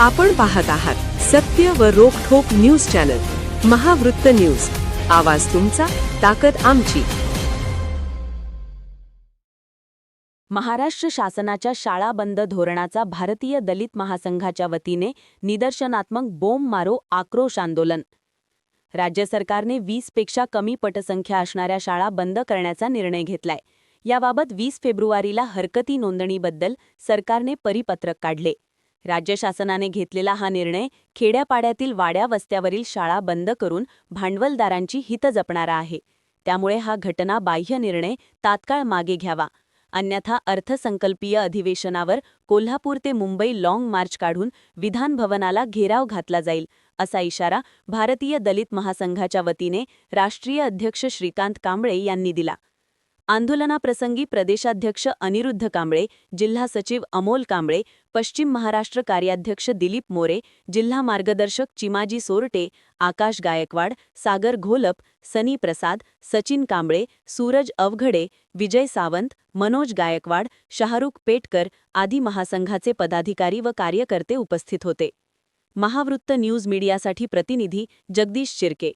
आपण पाहत आहात सत्य व रोखठोक न्यूज चॅनल महावृत्त न्यूज. आवाज तुमचा, ताकद आमची. महाराष्ट्र शासनाच्या शाळा बंद धोरणाचा भारतीय दलित महासंघाच्या वतीने निदर्शनात्मक बोंब मारो आक्रोश आंदोलन. राज्य सरकारने 20 पेक्षा कमी पटसंख्या असणाऱ्या शाळा बंद करण्याचा निर्णय घेतलाय. याबाबत 20 फेब्रुवारीला हरकती नोंदणीबद्दल सरकारने परिपत्रक काढले. राज्य शासनाने घेतलेला हा निर्णय खेड्यापाड्यातील वाड्या वस्त्यावरील शाळा बंद करून भांडवलदारांची हित जपणारा आहे. त्यामुळे हा घटनाबाह्य निर्णय तात्काळ मागे घ्यावा, अन्यथा अर्थसंकल्पीय अधिवेशनावर कोल्हापूर ते मुंबई लाँग मार्च काढून विधान भवनाला घेराव घातला जाईल, असा इशारा भारतीय दलित महासंघाच्या वतीने राष्ट्रीय अध्यक्ष श्रीकांत कांबळे यांनी दिला. आंदोलनाप्रसंगी प्रदेशाध्यक्ष अनिरुद्ध कांबळे, जिल्हा सचिव अमोल कांबळे, पश्चिम महाराष्ट्र कार्याध्यक्ष दिलीप मोरे, जिल्हा मार्गदर्शक चिमाजी सोरटे, आकाश गायकवाड, सागर घोलप, सनी प्रसाद, सचिन कांबळे, सूरज अवघडे, विजय सावंत, मनोज गायकवाड, शाहरुख पेटकर आदी महासंघाचे पदाधिकारी व कार्यकर्ते उपस्थित होते. महावृत्त न्यूज मीडियासाठी प्रतिनिधी जगदीश चिरके.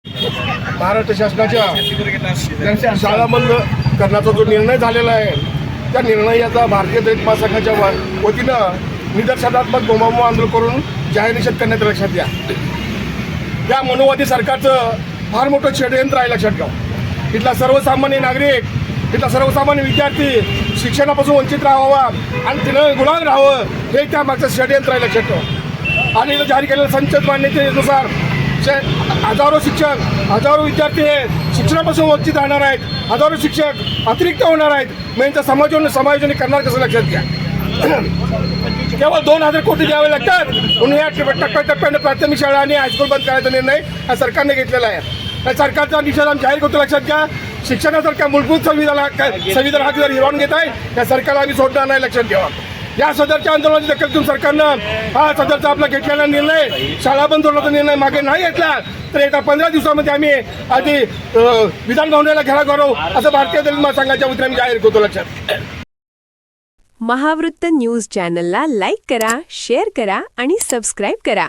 महाराष्ट्र शासनाच्या शाळा बंद करण्याचा जो निर्णय झालेला आहे, त्या निर्णयाचा भारतीय दलित महासंघाच्या वतीनं निदर्शनात्मक बोंबाबोंब आंदोलन करून जाहीर निषेध करण्यात लक्षात घ्या. या मनोवादी सरकारचं फार मोठं षडयंत्र आहे, लक्षात घ्या. इथला सर्वसामान्य नागरिक, इथला सर्वसामान्य विद्यार्थी शिक्षणापासून वंचित राहावा आणि तिनं गुलाम राहावं, हे त्यामागचं षडयंत्र आहे, लक्षात ठेवा. आणि इथं जाहीर केलेल्या संसद मान्यतेनुसार हजारो शिक्षक, हजारो विद्यार्थी हे शिक्षणापासून वंचित राहणार आहेत. हजारो शिक्षक अतिरिक्त होणार आहेत. मग यांचं समायोजन करणार कसं, लक्षात घ्या. केवळ 2000 कोटी द्यावे लागतात म्हणून या टप्प्याटप्प्याने प्राथमिक शाळा आणि हायस्कूल बंद करायचा निर्णय या सरकारने घेतलेला आहे. या सरकारचा निषेध आम्ही जाहीर करतो, लक्षात घ्या. शिक्षणासारख्या मूलभूत संविधान हक्क जर हिरावून घेत आहे, या सरकारला आम्ही सोडणार नाही, लक्षात ठेवा. या सदरच्या आंदोलनाची दखल घेऊन सरकारनं हा सदरचा आपला घेतलेला निर्णय, शाळा बंद होण्याचा निर्णय मागे नाही घेतला तर येत्या 15 दिवसामध्ये आम्ही आधी विधान भवनाला घेराव करू, असं भारतीय दलित महासंघाच्या वतीने आम्ही जाहीर करतो, लक्षात. महावृत्त न्यूज चॅनलला लाईक करा, शेअर करा आणि सबस्क्राईब करा.